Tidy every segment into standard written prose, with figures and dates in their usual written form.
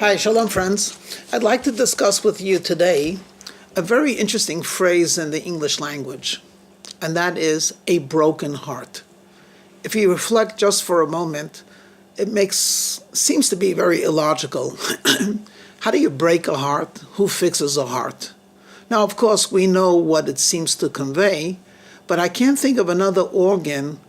Hi, Shalom friends. I'd like to discuss with you today a very interesting phrase in the English language, and that is a broken heart. If you reflect just for a moment, it seems to be very illogical. How do you break a heart? Who fixes a heart? Now, of course, we know what it seems to convey, but I can't think of another organ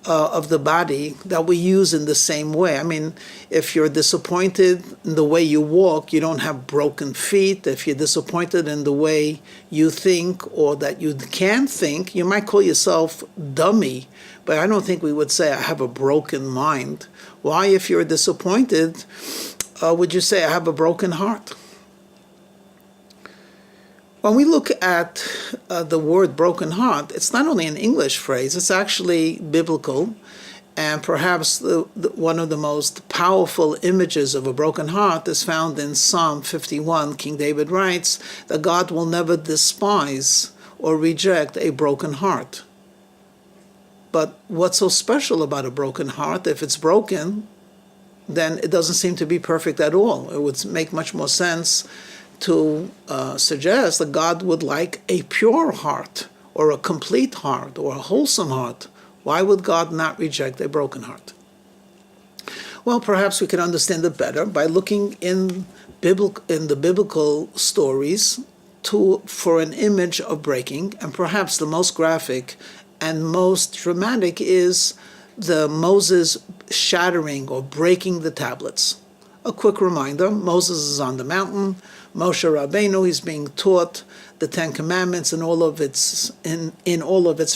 of the body that we use in the same way. I mean, if you're disappointed in the way you walk, you don't have broken feet. If you're disappointed in the way you think or that you can think, you might call yourself dummy, but I don't think we would say I have a broken mind. Why, if you're disappointed, would you say I have a broken heart? When we look at the word broken heart, it's not only an English phrase, it's actually biblical. And perhaps one of the most powerful images of a broken heart is found in Psalm 51. King David writes that God will never despise or reject a broken heart. But what's so special about a broken heart? If it's broken, then it doesn't seem to be perfect at all. It would make much more sense to suggest that God would like a pure heart or a complete heart or a wholesome heart. Why would God not reject a broken heart? Well, perhaps we can understand it better by looking in the biblical stories for an image of breaking, and perhaps the most graphic and most dramatic is the Moses shattering or breaking the tablets. A quick reminder, Moses is on the mountain. Moshe Rabbeinu, he's being taught the Ten Commandments in all of its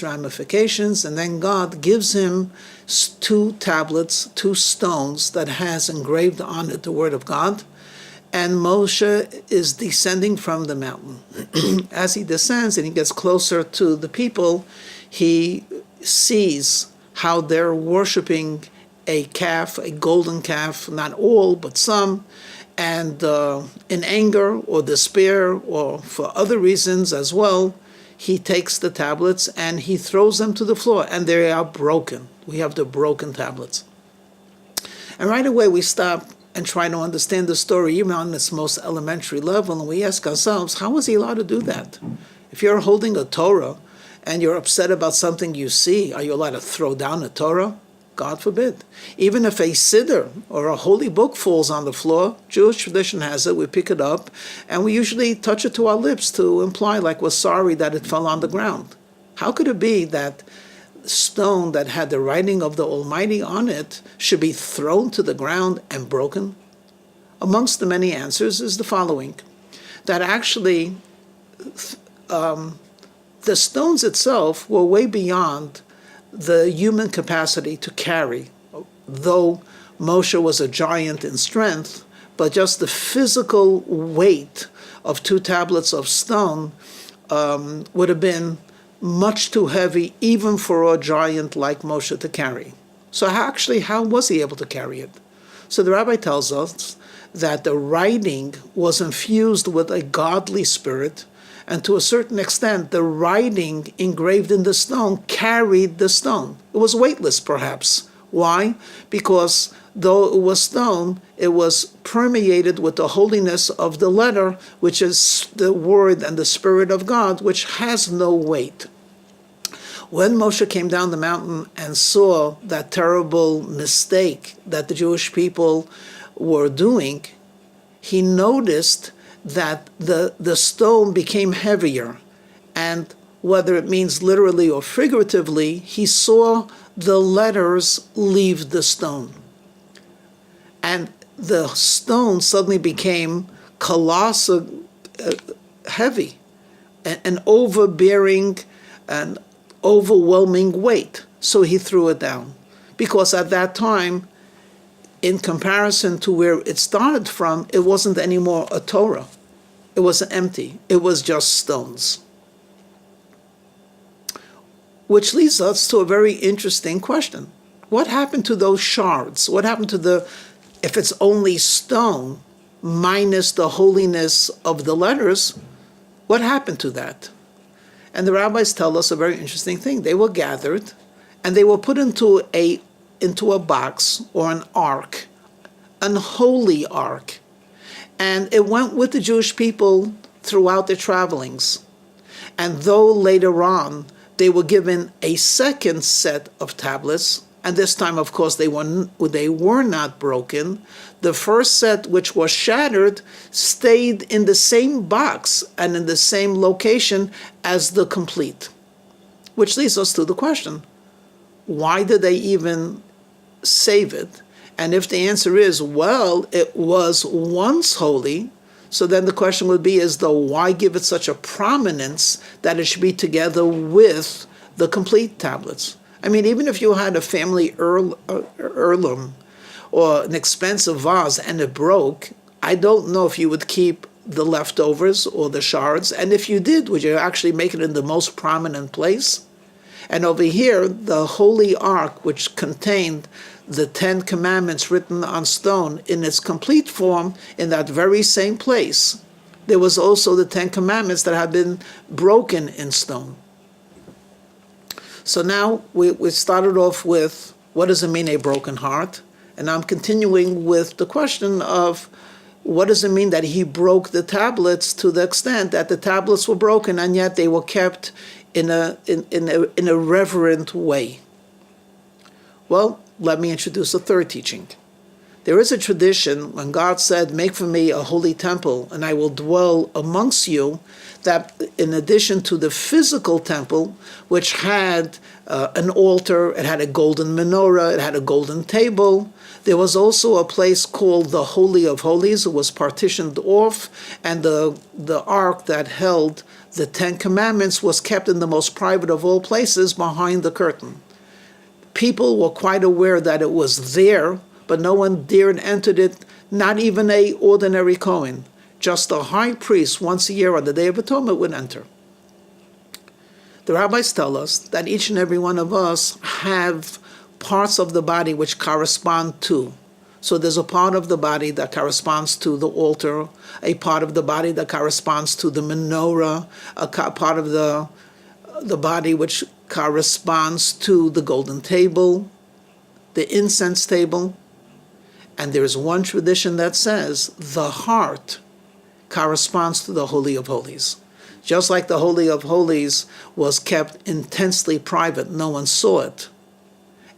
ramifications, and then God gives him two tablets, two stones that has engraved on it the Word of God, and Moshe is descending from the mountain. As he descends and he gets closer to the people, he sees how they're worshiping a calf, a golden calf, not all, but some, and in anger or despair or for other reasons as well, he takes the tablets and he throws them to the floor, and they are broken. We have the broken tablets. And right away we stop and try to understand the story, even on its most elementary level, and we ask ourselves, how was he allowed to do that? If you're holding a Torah and you're upset about something you see, are you allowed to throw down a Torah? God forbid. Even if a siddur or a holy book falls on the floor, Jewish tradition has it, we pick it up, and we usually touch it to our lips to imply like we're sorry that it fell on the ground. How could it be that stone that had the writing of the Almighty on it should be thrown to the ground and broken? Amongst the many answers is the following, that actually the stones itself were way beyond the human capacity to carry, though Moshe was a giant in strength, but just the physical weight of two tablets of stone would have been much too heavy even for a giant like Moshe to carry. So how was he able to carry it? So the rabbi tells us that the writing was infused with a godly spirit, and to a certain extent, the writing engraved in the stone carried the stone. It was weightless, perhaps. Why? Because though it was stone, it was permeated with the holiness of the letter, which is the word and the spirit of God, which has no weight. When Moshe came down the mountain and saw that terrible mistake that the Jewish people were doing, he noticed that the stone became heavier, and whether it means literally or figuratively, he saw the letters leave the stone. And the stone suddenly became colossal, heavy, an overbearing and overwhelming weight. So he threw it down. Because at that time, in comparison to where it started from, it wasn't anymore a Torah. It was empty. It was just stones. Which leads us to a very interesting question. What happened to those shards? What happened to if it's only stone minus the holiness of the letters, what happened to that? And the rabbis tell us a very interesting thing. They were gathered and they were put into a box or an ark, an holy ark. And it went with the Jewish people throughout their travelings. And though later on they were given a second set of tablets, and this time, of course, they were not broken, the first set, which was shattered, stayed in the same box and in the same location as the complete. Which leads us to the question, why did they even save it? And if the answer is, well, it was once holy, so then the question would be, why give it such a prominence that it should be together with the complete tablets? I mean, even if you had a family heirloom or an expensive vase and it broke, I don't know if you would keep the leftovers or the shards. And if you did, would you actually make it in the most prominent place? And over here, the Holy Ark, which contained the 10 Commandments written on stone in its complete form in that very same place, there was also the 10 Commandments that had been broken in stone. So now we started off with, what does it mean, a broken heart? And I'm continuing with the question of, what does it mean that he broke the tablets to the extent that the tablets were broken and yet they were kept in a reverent way? Well, let me introduce a third teaching. There is a tradition when God said, make for me a holy temple and I will dwell amongst you, that in addition to the physical temple, which had an altar, it had a golden menorah, it had a golden table, there was also a place called the Holy of Holies. It was partitioned off, and the ark that held the 10 Commandments was kept in the most private of all places behind the curtain. People were quite aware that it was there, but no one dared enter it, not even a ordinary Kohen. Just the high priest once a year on the Day of Atonement would enter. The rabbis tell us that each and every one of us have parts of the body which correspond to. So there's a part of the body that corresponds to the altar, a part of the body that corresponds to the menorah, a part of the body which corresponds to the golden table, the incense table. And there is one tradition that says the heart corresponds to the Holy of Holies. Just like the Holy of Holies was kept intensely private, no one saw it.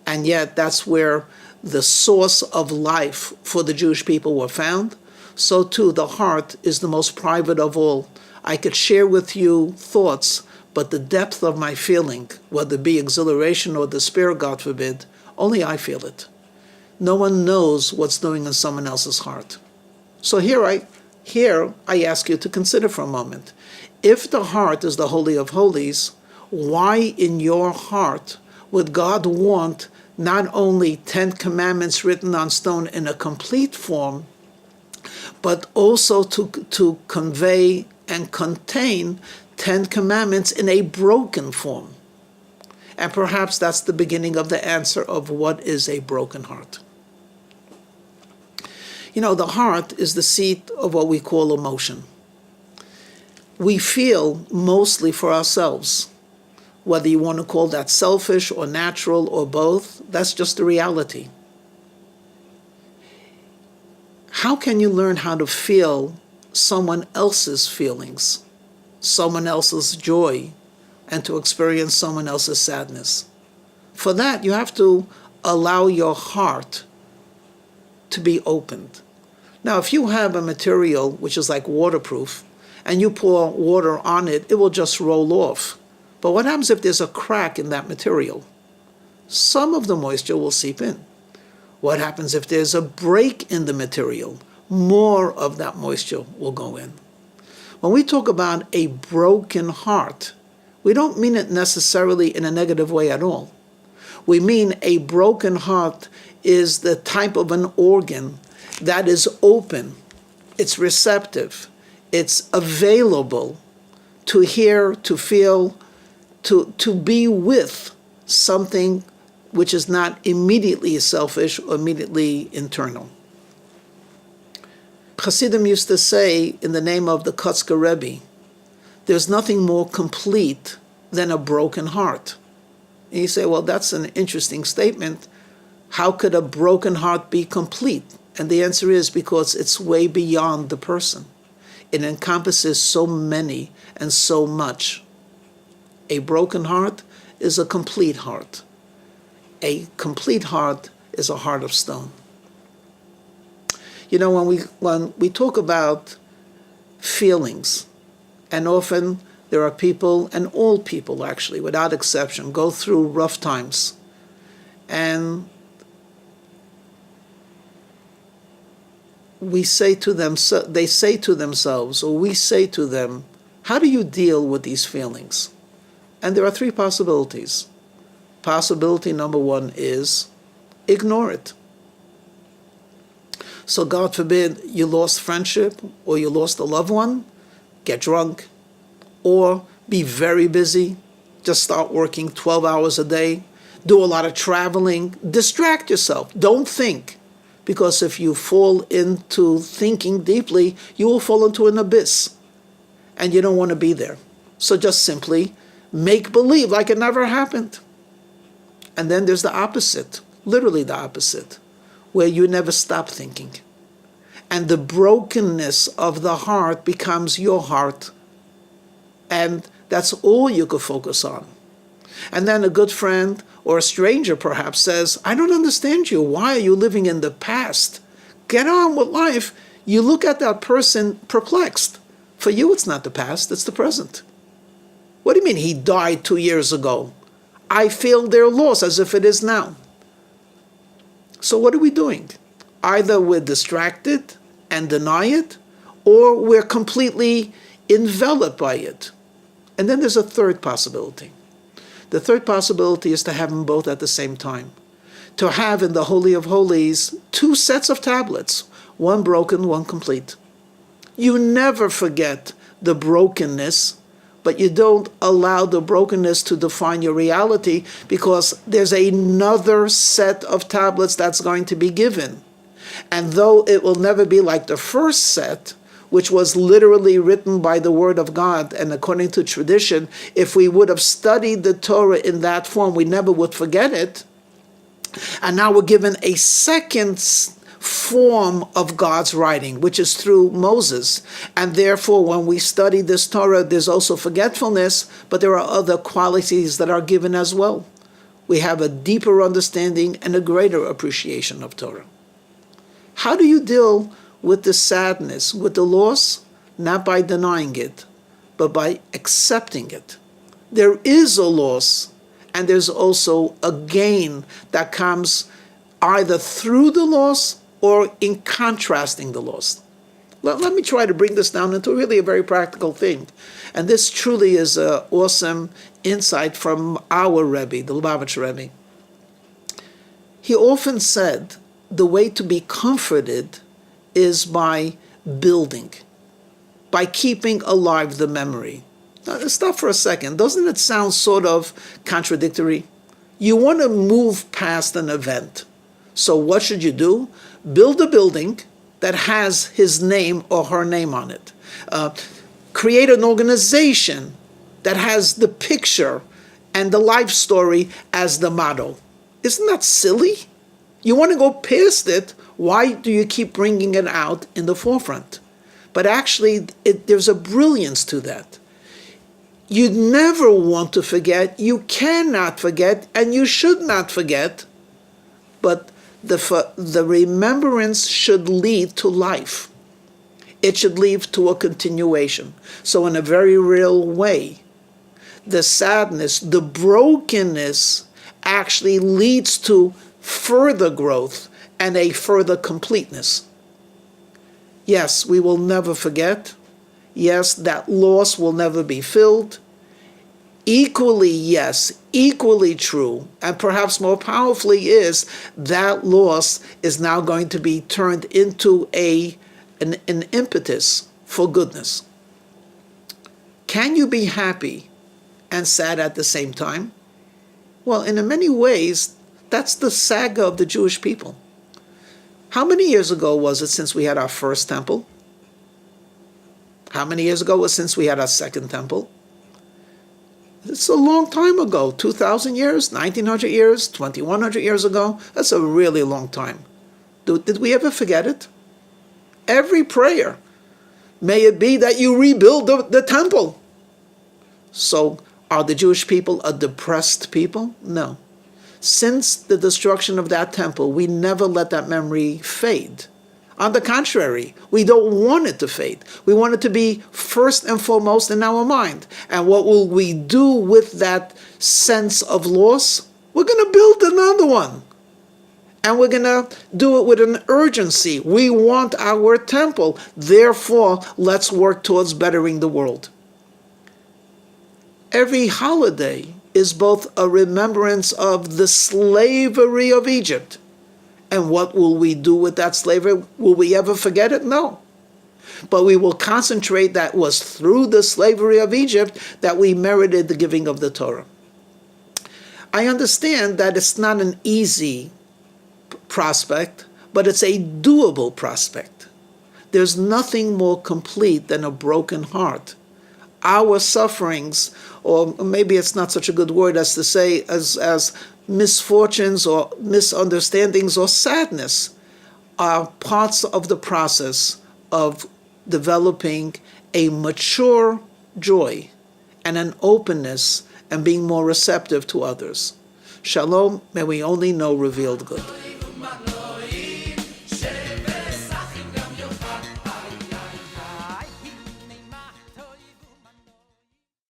And yet that's where the source of life for the Jewish people were found. So too, the heart is the most private of all. I could share with you thoughts, but the depth of my feeling, whether it be exhilaration or despair, God forbid, only I feel it. No one knows what's doing in someone else's heart. So here I ask you to consider for a moment. If the heart is the Holy of Holies, why in your heart would God want not only 10 Commandments written on stone in a complete form, but also to convey and contain 10 Commandments in a broken form? And perhaps that's the beginning of the answer of what is a broken heart. You know, the heart is the seat of what we call emotion. We feel mostly for ourselves. Whether you want to call that selfish or natural or both, that's just the reality. How can you learn how to feel someone else's feelings, someone else's joy, and to experience someone else's sadness? For that, you have to allow your heart to be opened. Now, if you have a material which is like waterproof, and you pour water on it, it will just roll off. But what happens if there's a crack in that material? Some of the moisture will seep in. What happens if there's a break in the material? More of that moisture will go in. When we talk about a broken heart, we don't mean it necessarily in a negative way at all. We mean a broken heart is the type of an organ that is open, it's receptive, it's available to hear, to feel, to be with something which is not immediately selfish or immediately internal. Hasidim used to say, in the name of the Kotzker Rebbe, there's nothing more complete than a broken heart. And you say, well, that's an interesting statement. How could a broken heart be complete? And the answer is because it's way beyond the person. It encompasses so many and so much. A broken heart is a complete heart. A complete heart is a heart of stone. You know, when we talk about feelings, and often there are people, and all people actually, without exception, go through rough times. And they say to themselves, or we say to them, how do you deal with these feelings? And there are three possibilities. Possibility number one is ignore it. So God forbid you lost friendship or you lost a loved one, get drunk, or be very busy, just start working 12 hours a day, do a lot of traveling, distract yourself, don't think. Because if you fall into thinking deeply, you will fall into an abyss. And you don't want to be there. So just simply make believe like it never happened. And then there's the opposite, literally the opposite, where you never stop thinking. And the brokenness of the heart becomes your heart. And that's all you could focus on. And then a good friend or a stranger perhaps says, I don't understand you. Why are you living in the past? Get on with life. You look at that person perplexed. For you, it's not the past, it's the present. What do you mean he died 2 years ago? I feel their loss as if it is now. So what are we doing? Either we're distracted and deny it, or we're completely enveloped by it. And then there's a third possibility. The third possibility is to have them both at the same time. To have in the Holy of Holies 2 sets of tablets, one broken, one complete. You never forget the brokenness, but you don't allow the brokenness to define your reality, because there's another set of tablets that's going to be given. And though it will never be like the first set, which was literally written by the Word of God, and according to tradition, if we would have studied the Torah in that form, we never would forget it. And now we're given a second form of God's writing, which is through Moses. And therefore, when we study this Torah, there's also forgetfulness, but there are other qualities that are given as well. We have a deeper understanding and a greater appreciation of Torah. How do you deal with the sadness, with the loss? Not by denying it, but by accepting it. There is a loss, and there's also a gain that comes either through the loss or in contrasting the loss. Let me try to bring this down into really a very practical thing. And this truly is an awesome insight from our Rebbe, the Lubavitch Rebbe. He often said the way to be comforted is by building, by keeping alive the memory. Now, stop for a second. Doesn't it sound sort of contradictory? You want to move past an event. So what should you do? Build a building that has his name or her name on it. Create an organization that has the picture and the life story as the motto. Isn't that silly? You want to go past it. Why do you keep bringing it out in the forefront? But actually, there's a brilliance to that. You never want to forget. You cannot forget, and you should not forget. But the remembrance should lead to life. It should lead to a continuation. So in a very real way, the sadness, the brokenness actually leads to further growth and a further completeness. Yes, we will never forget. Yes, that loss will never be filled. Equally, yes, equally true, and perhaps more powerfully is that loss is now going to be turned into an impetus for goodness. Can you be happy and sad at the same time? Well, in many ways, that's the saga of the Jewish people. How many years ago was it since we had our first temple? How many years ago was it since we had our second temple? It's a long time ago, 2,000 years, 1,900 years, 2,100 years ago. That's a really long time. Did we ever forget it? Every prayer, may it be that you rebuild the temple. So are the Jewish people a depressed people? No. Since the destruction of that temple, we never let that memory fade. On the contrary, we don't want it to fade. We want it to be first and foremost in our mind. And what will we do with that sense of loss? We're going to build another one. And we're going to do it with an urgency. We want our temple. Therefore, let's work towards bettering the world. Every holiday is both a remembrance of the slavery of Egypt. And what will we do with that slavery? Will we ever forget it? No. But we will concentrate that it was through the slavery of Egypt that we merited the giving of the Torah. I understand that it's not an easy prospect, but it's a doable prospect. There's nothing more complete than a broken heart. Our sufferings, or maybe it's not such a good word as to say as misfortunes or misunderstandings or sadness, are parts of the process of developing a mature joy and an openness and being more receptive to others. Shalom, may we only know revealed good.